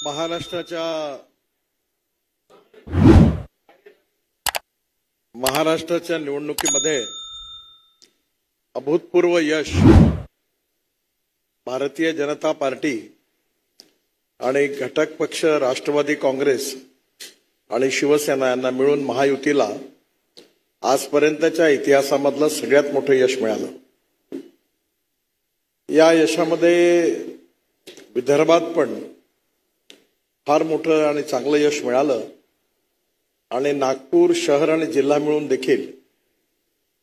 महाराष्ट्राच्या निवडणुकीमध्ये अभूतपूर्व यश भारतीय जनता पार्टी आणि घटक पक्ष राष्ट्रवादी काँग्रेस आणि शिवसेना यांना मिळून महायुतीला आजपर्यंतच्या इतिहासामधलं सगळ्यात मोठं यश मिळालं। या यशामध्ये विदर्भात पण फार मोठं आणि चांगलं यश मिळालं आणि नागपूर शहर आणि जिल्हा मिळून देखील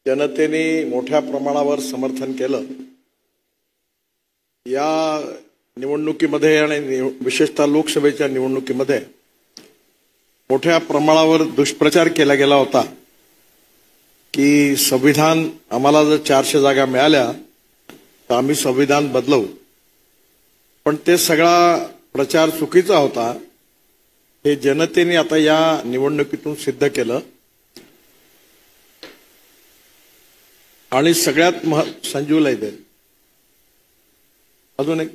जनतेने मोठ्या प्रमाणावर समर्थन केलं। या निवडणुकीमध्ये आणि विशेषतः लोकसभेच्या निवडणुकीमध्ये मोठ्या प्रमाणावर दुष्प्रचार केला गेला होता की संविधान आम्हाला जर 400 जागा मिळाल्या तर आम्ही संविधान बदलवू, पण ते सगळा प्रचार चुकीचा होता। हे जनतेने आता या निवडणुकीतून सिद्ध केलं आणि सगळ्यात संजूला इथे अजून एक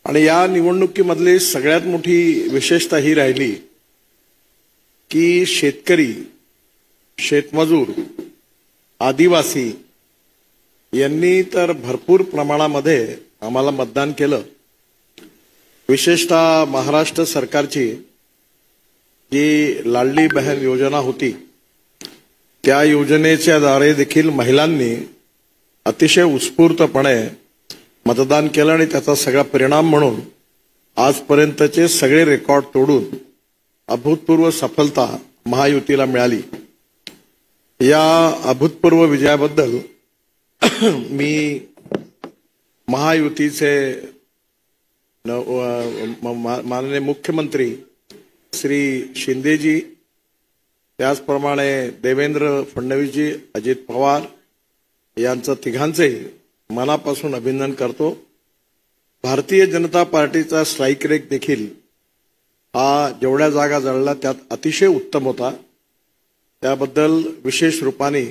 आणि या निवडणुकीमधली सगळ्यात मोठी विशेषता ही राहिली की शेतकरी, शेतमजूर, आदिवासी यांनी तर भरपूर प्रमाणामध्ये आम्हाला मतदान केलं। विशेषतः महाराष्ट्र सरकारची जी लाडली बहन योजना होती त्या योजनेच्या द्वारे देखील महिलांनी अतिशय उत्स्फूर्तपणे मतदान केलं आणि त्याचा सगळा परिणाम म्हणून आजपर्यंतचे सगळे रेकॉर्ड तोडून अभूतपूर्व सफलता महायुतीला मिळाली। या अभूतपूर्व विजयाबद्दल मी महायुतीचे माननीय मुख्यमंत्री श्री शिंदेजी, त्याचप्रमाणे देवेंद्र फडणवीसजी, अजित पवार यांचं तिघांचे मनापासून अभिनंदन करतो। भारतीय जनता पार्टीचा स्ट्राईक रेट देखील हा जेवढ्या जागा जळला त्यात अतिशय उत्तम होता। त्याबद्दल विशेष रूपाने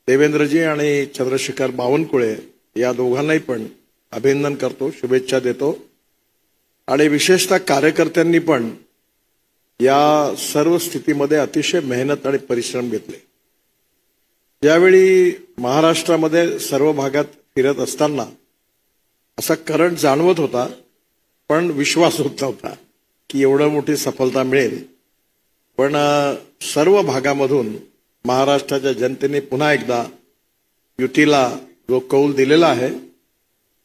देवेंद्रजी आणि चंद्रशेखर बावनकुळे या दोघांनाही पण अभिनंदन करतो, शुभेच्छा देतो। आणि विशेषतः कार्यकर्त्यांनी पण या सर्व स्थितीमध्ये अतिशय मेहनत आणि परिश्रम घेतले। ज्यावेळी महाराष्ट्रामध्ये सर्व भागात फिरत असताना असा करंट जाणवत होता, पण विश्वास होत नव्हता की एवढी मोठी सफलता मिळेल। पण सर्व भागामधून महाराष्ट्राच्या जनतेने पुन्हा एकदा युतीला जो कौल दिलेला आहे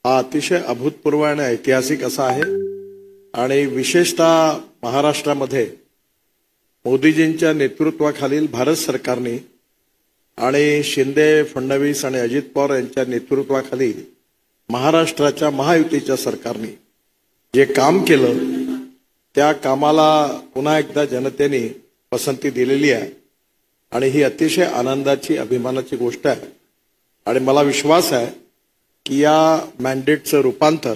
हा अतिशय अभूतपूर्व आणि ऐतिहासिक असा आहे। आणि विशेषतः महाराष्ट्रामध्ये मोदीजींच्या नेतृत्वाखालील भारत सरकारने आणि शिंदे, फडणवीस आणि अजित पवार यांच्या नेतृत्वाखाली महाराष्ट्राच्या महायुतीच्या सरकारने जे काम केलं त्या कामाला पुन्हा एकदा जनतेने पसंती दिलेली आहे आणि ही अतिशय आनंदाची, अभिमानाची गोष्ट आहे। आणि मला विश्वास आहे की या मॅन्डेटचं रूपांतर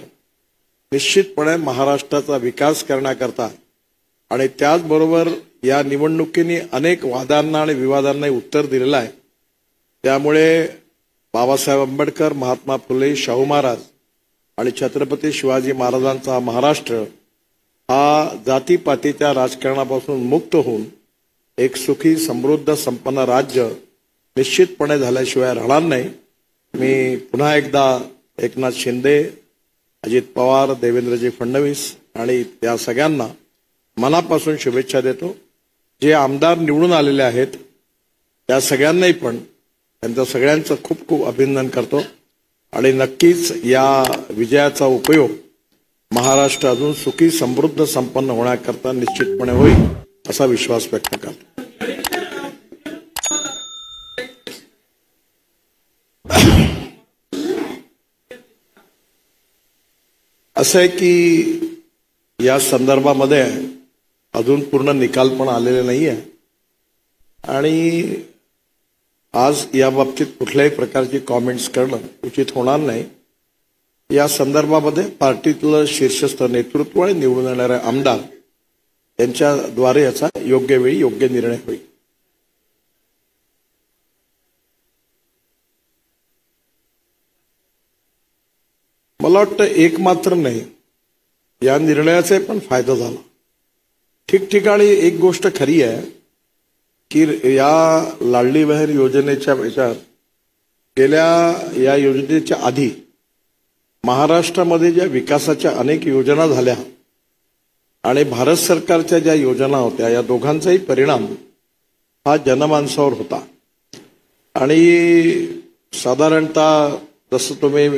निश्चितपणे महाराष्ट्राचा विकास करण्याकरता आणि त्याचबरोबर या निवडणुकीने अनेक वादांना आणि विवादांना उत्तर दिलेलं आहे। त्यामुळे बाबासाहेब आंबेडकर, महात्मा फुले, शाहू महाराज आणि छत्रपती शिवाजी महाराजांचा महाराष्ट्र हा जातीपातीच्या राजकारणापासून मुक्त होऊन एक सुखी, समृद्ध, संपन्न राज्य निश्चितपणे झाल्याशिवाय राहणार नाही। मी पुन्हा एकदा एकनाथ शिंदे, अजित पवार, देवेंद्रजी फडणवीस आणि त्या सगळ्यांना मनापासून शुभेच्छा देतो। जे आमदार निवडून आलेले आहेत त्या सगळ्यांनाही पण त्यांचं सगळ्यांचं खूप खूप अभिनंदन करतो आणि नक्कीच या विजयाचा उपयोग महाराष्ट्र अजून सुखी, समृद्ध, संपन्न होण्याकरता निश्चितपणे होईल असा विश्वास व्यक्त करतो। असं आहे की या संदर्भामध्ये अजून पूर्ण निकाल पण आलेले नाहीये आणि आज या बाबतीत कुठल्याही प्रकारची कॉमेंट्स करणं उचित होणार नाही। या संदर्भामध्ये पार्टीतलं शीर्षस्थ नेतृत्व आणि निवडून येणारे आमदार यांच्याद्वारे याचा योग्य वेळी योग्य निर्णय होईल। मला वाटतं एक मात्र नाही, या निर्णयाचा पण फायदा झाला. ठिकठिकाणी एक गोष्ट खरी आहे की या लाडली बहीण योजनेच्या विचार गेल्या या योजनेच्या आधी महाराष्ट्रामध्ये ज्या विकासाच्या अनेक योजना झाल्या आणि भारत सरकारच्या ज्या योजना होत्या या दोघांचाही परिणाम हा जनमानसावर होता. आणि साधारणतः जसं तुम्ही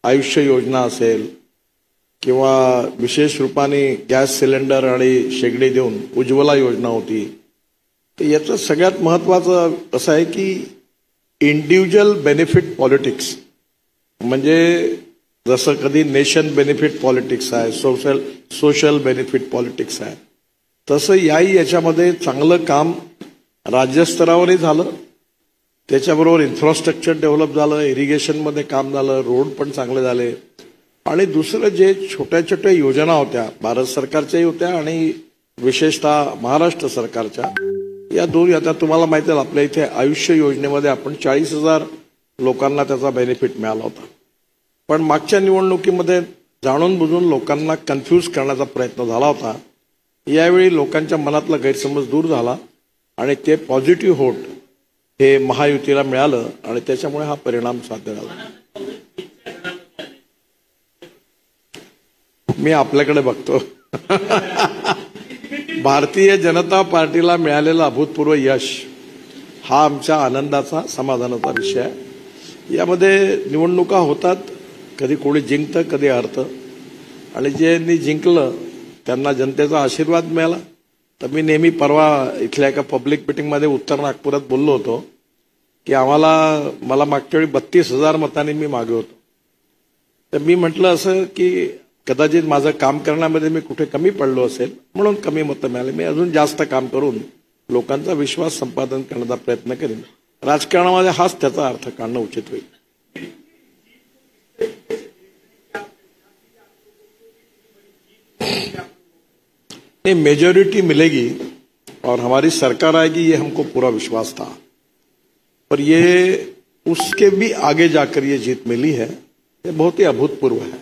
आयुष्य योजना असेल किंवा विशेष रूपाने गॅस सिलेंडर आणि शेगडी देऊन उज्ज्वला योजना होती, तर याचं सगळ्यात महत्त्वाचं असं आहे की इंडिव्हिज्युअल बेनिफिट पॉलिटिक्स, म्हणजे जसं कधी नेशन बेनिफिट पॉलिटिक्स आहे, सोशल बेनिफिट पॉलिटिक्स आहे, तसं याच्यामध्ये चांगलं काम राज्यस्तरावरही झालं. त्याच्याबरोबर इन्फ्रास्ट्रक्चर डेव्हलप झालं, इरिगेशनमध्ये काम झालं, रोड पण चांगले झाले. आणि दुसरं जे छोट्या छोट्या योजना होत्या भारत सरकारच्याही होत्या आणि विशेषतः महाराष्ट्र सरकारच्या, या दोन, आता तुम्हाला माहिती आहे आपल्या इथे आयुष्य योजनेमध्ये आपण 40,000 लोकांना त्याचा बेनिफिट मिळाला होता. पण मागच्या निवडणुकीमध्ये जाणून बुजून लोकांना कन्फ्यूज करण्याचा प्रयत्न झाला होता. यावेळी लोकांच्या मनातला गैरसमज दूर झाला आणि ते पॉझिटिव्ह होट हे महायुतीला मिळालं आणि त्याच्यामुळे हा परिणाम साध्य झाला. मी आपल्याकडे बघतो. भारतीय जनता पार्टीला मिळालेलं अभूतपूर्व यश हा आमच्या आनंदाचा, समाधानाचा विषय आहे. यामध्ये निवडणुका होतात, कधी कोणी जिंकतं कधी हरतं, आणि ज्यांनी जिंकलं त्यांना जनतेचा आशीर्वाद मिळाला. तर मी नेहमी परवा इथल्या एका पब्लिक मिटिंगमध्ये उत्तर नागपुरात बोललो होतो की मला मागच्या वेळी 32,000 मतांनी मी मागे होतो. तर मी म्हटलं असं की कदाचित माझं काम करण्यामध्ये मी कुठे कमी पडलो असेल म्हणून कमी मतं मिळाली. मी अजून जास्त काम करून लोकांचा विश्वास संपादन करण्याचा प्रयत्न करेन. राजकारणामध्ये हाच त्याचा अर्थ काढणं उचित होईल. मेजॉरिटी मिलेगी और हमारी सरकार आएगी, ये हमको पूरा विश्वास था. पर ये उसके भी आगे जाकर ये जीत मिली है, ये बहुत ही अभूतपूर्व है.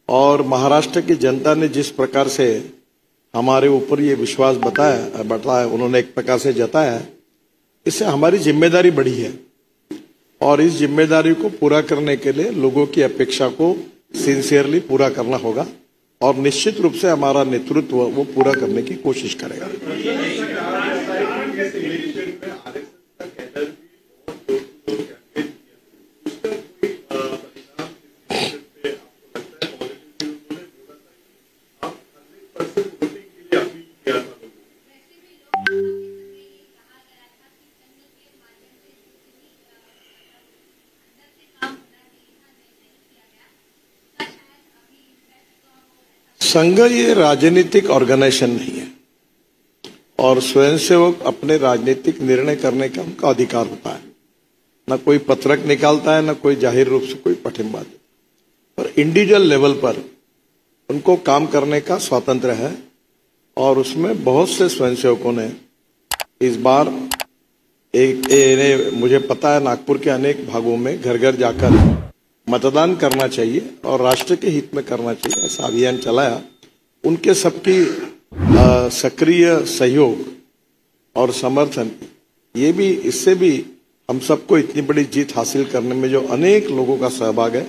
और महाराष्ट्र की जनता ने जिस प्रकार से हमारे ऊपर ये विश्वास बताया उन्होंने एक प्रकार से जताया है, इससे हमारी जिम्मेदारी बढ़ी है. और इस जिम्मेदारी को पूरा करने के लिए लोगों की अपेक्षा को सिंसियरली पूरा करना होगा और निश्चित रूप से हमारा नेतृत्व वो पूरा करने की कोशिश करेगा. संघ ये राजनीतिक ऑर्गेनाइजेशन नहीं है और स्वयंसेवक अपने राजनीतिक निर्णय करने का उनका अधिकार होता है. न कोई पत्रक निकालता है, न कोई जाहिर रूप से कोई पठिम्बा देता. और इंडिविजुअल लेवल पर उनको काम करने का स्वातंत्र्य है. और उसमें बहुत से स्वयंसेवकों ने इस बार मुझे पता है नागपुर के अनेक भागों में घर घर जाकर मतदान करना चाहिए और राष्ट्र के हित में करना चाहिए, ऐसा अभियान चलाया. उनके सबकी सक्रिय सहयोग और समर्थन, ये भी, इससे भी हम सबको इतनी बड़ी जीत हासिल करने में जो अनेक लोगों का सहभाग है,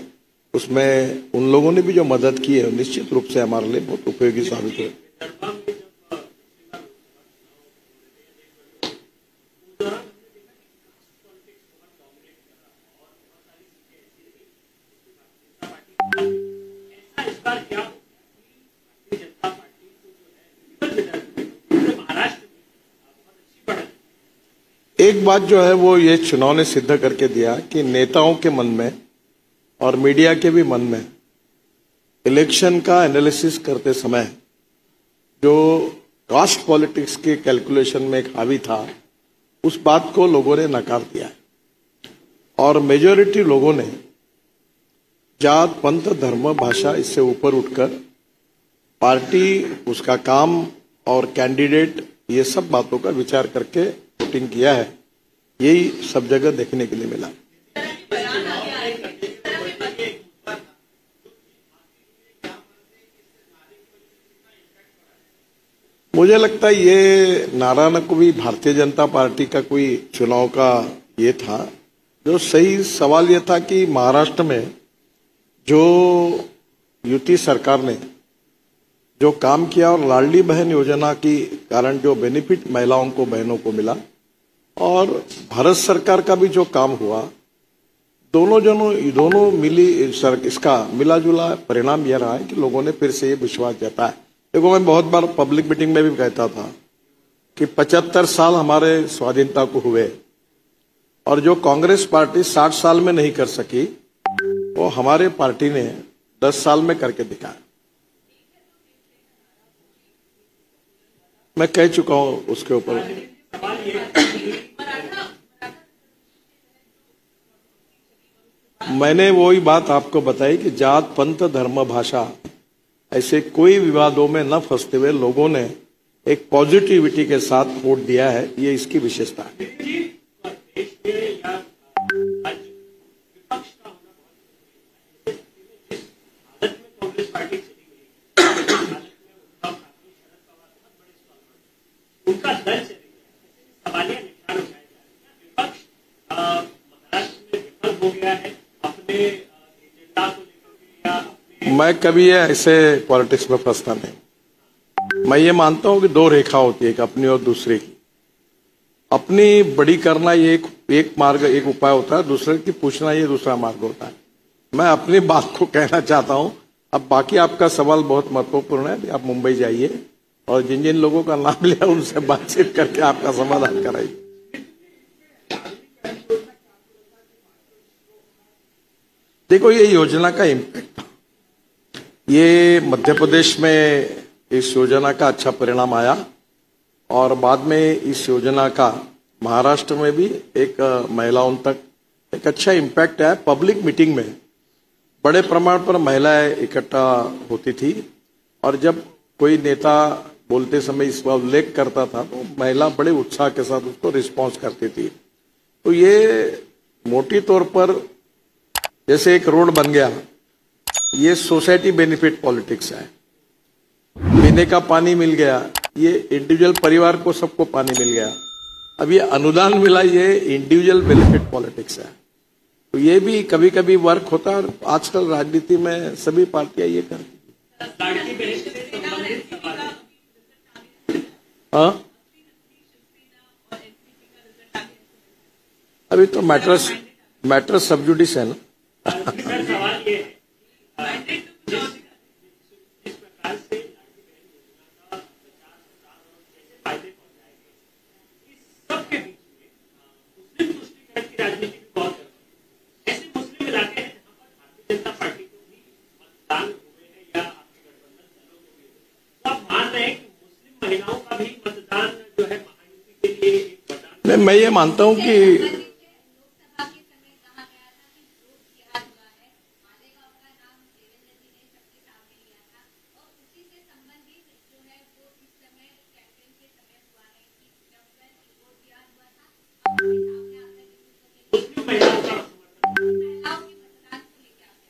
उसमें उन लोगों ने भी जो मदद की है निश्चित रूप से हमारे लिए बहुत उपयोगी साबित हुए. एक बात जो है वो ये चुनाव ने सिद्ध करके दिया कि नेताओं के मन में और मीडिया के भी मन में इलेक्शन का एनालिसिस करते समय जो कास्ट पॉलिटिक्स के कैलकुलेशन में एक हावी था, उस बात को लोगों ने नकार दिया है. और मेजॉरिटी लोगों ने जात, पंथ, धर्म, भाषा इससे ऊपर उठकर पार्टी, उसका काम और कैंडिडेट, ये सब बातों का विचार करके वोटिंग किया है. यही सब जगह देखने के लिए मिला. मुझे लगता है ये नारा न कोई भारतीय जनता पार्टी का कोई चुनाव का ये था। जो सही सवाल ये था कि महाराष्ट्र में जो युति सरकार ने जो काम किया और लाडली बहन योजना की कारण जो बेनिफिट महिलाओं को बहनों को मिला और भारत सरकार का भी जो काम हुआ, दोनों मिली इसका मिला जुला परिणाम यह रहा है कि लोगों ने फिर से ये विश्वास जताया। देखो, मैं बहुत बार पब्लिक मीटिंग में भी कहता था कि 75 साल हमारे स्वाधीनता को हुए और जो कांग्रेस पार्टी 60 साल में नहीं कर सकी वो हमारे पार्टी ने 10 साल में करके दिखाया। मैं कह चुका हूं उसके ऊपर। मैंने वही बात आपको बताई कि जात पंथ धर्म भाषा ऐसे कोई विवादों में न फंसते हुए लोगों ने एक पॉजिटिविटी के साथ वोट दिया है, ये इसकी विशेषता है। मैं कभी ऐसे पॉलिटिक्स में फंसता नहीं। मैं ये मानता हूं कि दो रेखा होती है, एक अपनी और दूसरे की। अपनी बड़ी करना ये एक मार्ग, एक उपाय होता है, दूसरे की पूछना ये दूसरा मार्ग होता है। मैं अपनी बात को कहना चाहता हूं। अब बाकी आपका सवाल बहुत महत्वपूर्ण है। आप मुंबई जाइए और जिन जिन लोगों का नाम लिया उनसे बातचीत करके आपका समाधान कराइए। देखो, ये योजना का इम्पैक्ट, ये मध्य प्रदेश में इस योजना का अच्छा परिणाम आया और बाद में इस योजना का महाराष्ट्र में भी एक महिलाओं तक एक अच्छा इम्पैक्ट आया। पब्लिक मीटिंग में बड़े प्रमाण पर महिलाएं इकट्ठा होती थी और जब कोई नेता बोलते समय इसका उल्लेख करता था तो महिला बड़े उत्साह के साथ उसको रिस्पॉन्स करती थी। तो ये मोटी तौर पर जैसे एक रोड बन गया, ये सोसाइटी बेनिफिट पॉलिटिक्स है। पीने का पानी मिल गया, ये इंडिविजुअल परिवार को सबको पानी मिल गया। अब ये अनुदान मिला, ये इंडिविजुअल बेनिफिट पॉलिटिक्स है। तो ये भी कभी कभी वर्क होता है और आजकल राजनीति में सभी पार्टियां ये करती हाँ। अभी तो मैटर सब जुडिस है ना। मैं ये मानता हूं कि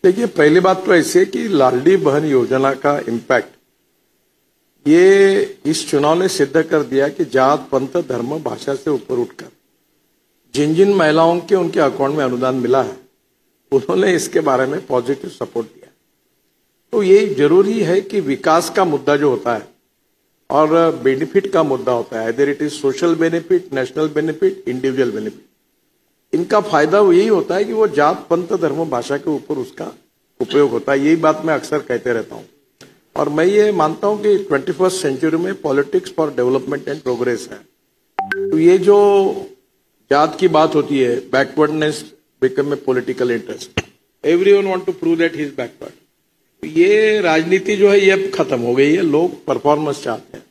देखिए, पहली बात तो ऐसी है कि लाडली बहन योजना का इम्पैक्ट ये इस चुनाव ने सिद्ध कर दिया कि जात पंथ धर्म भाषा से ऊपर उठकर जिन जिन महिलाओं के उनके अकाउंट में अनुदान मिला है उन्होंने इसके बारे में पॉजिटिव सपोर्ट दिया। तो ये जरूरी है कि विकास का मुद्दा जो होता है और बेनिफिट का मुद्दा होता है, इधर it is social benefit, national benefit, individual benefit, इनका फायदा यही होता है कि वो जात पंथ धर्म भाषा के ऊपर उसका उपयोग होता है। यही बात मैं अक्सर कहते रहता हूं और मैं ये मानता हूं कि 21st सेंचुरी में politics for development and progress है। तो ये जो जात की बात होती है, backwardness become a political interest, everyone want to prove that he is backward. तो ये राजनीति जो है ये अब खत्म हो गई है। लोग परफॉर्मेंस चाहते हैं,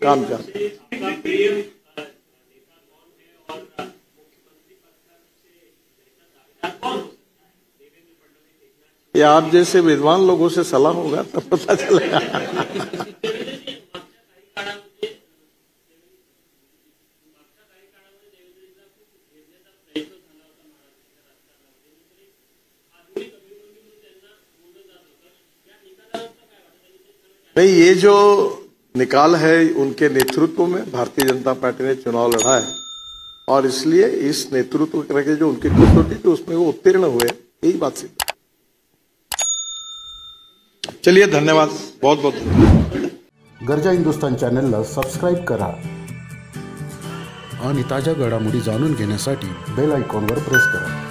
काम चाहते हैं। ये आप जैसे विद्वान लोगों से सलाह होगा तब पता चलेगा। नहीं, ये जो निकाल है उनके नेतृत्व में भारतीय जनता पार्टी ने चुनाव लड़ा है और इसलिए इस नेतृत्व करके जो उनकी कसौटी थी उसमें वो उत्तीर्ण हुए, यही बात सिद्ध। चलिए धन्यवाद, बहुत बहुत धन्यवाद। गरजा हिंदुस्तान चॅनलला सबस्क्राईब करा आणि ताज्या घडामोडी जाणून घेण्यासाठी बेल आयकॉनवर प्रेस करा।